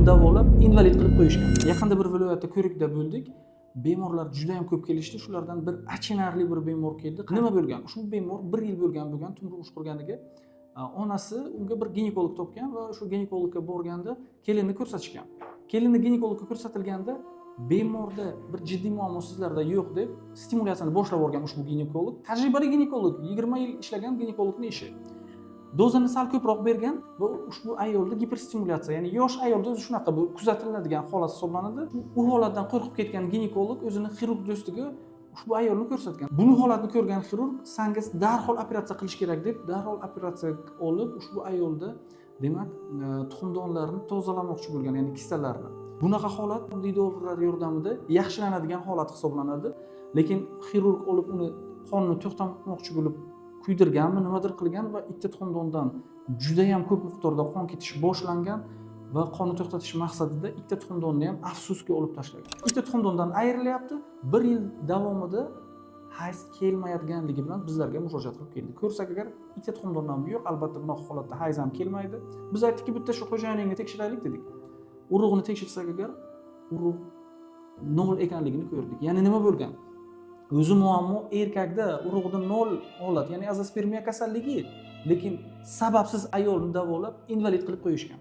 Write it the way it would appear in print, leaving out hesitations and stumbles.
davolab invalid qilib qo'yishgan. Yaqinda bir viloyatda ko'rikda bo'ldik. Bemorlar juda ham ko'p kelishdi. Shulardan bir achinarli bir bemor keldi. Nima bo'lgan? Shu bemor 1 yil bo'lgan tumruq qurganiga onasi unga bir ginekolog topgan va shu ginekologga borganda kelinni ko'rsatishgan. Kelinni ginekologga ko'rsatilganda bemorda bir jiddiy muammo sizlarda yo'q deb stimulyatsiyani boshlab yuborgan ushbu ginekolog. Tajribali ginekolog, 20 yil ishlagan ginekologning ishi. Dozani sal ko'proq bergan va ushbu ayolda giperstimulyatsiya, ya'ni yosh ayolda o'zi shunaqa bu kuzatiladigan holat hisoblanadi. U holatdan qo'rqib ketgan ginekolog o'zini xirurg do'stiga ushbu ayolni ko'rsatgan. Buni holatni ko'rgan xirurg sangiz darhol operatsiya qilish kerak deb darhol operatsiya olib ushbu ayolda demak tuxumdonlarni tozalamoqchi bo'lgan, ya'ni kistalarni. Bunaqa holat oddiy dorilar yordamida yaxshilanadigan holat hisoblanadi. Lekin xirurg olib uni qonni to'xtatmoqchi bo'lib kuydirganmi, nimadir qilgan va ikkita tuxumdondan juda ham ko'p miqdorda qon ketish boshlangan va qonni to'xtatish maqsadida ikkita tuxumdonni ham afsusga olib tashlagan. Ikkita tuxumdondan ayrilyapti. 1 yil davomida hayz kelmayotganligi bilan bizlarga murojaat qilib keldi. Ko'rsak agar ikkita tuxumdon ham yo'q, albatta bunaqa holatda hayz ham kelmaydi. Biz aytdikki, bitta shu xo'jayiningni tekshiraylik dedik. Urug'ini tekshirsak agar urug' nol ekanligini ko'rdik. Ya'ni nima bo'lgan? O'zi muammo erkakda urug'da 0 holat, ya'ni azospermiya kasalligi, lekin sababsiz ayolni davolab invalid qilib qo'yishgan.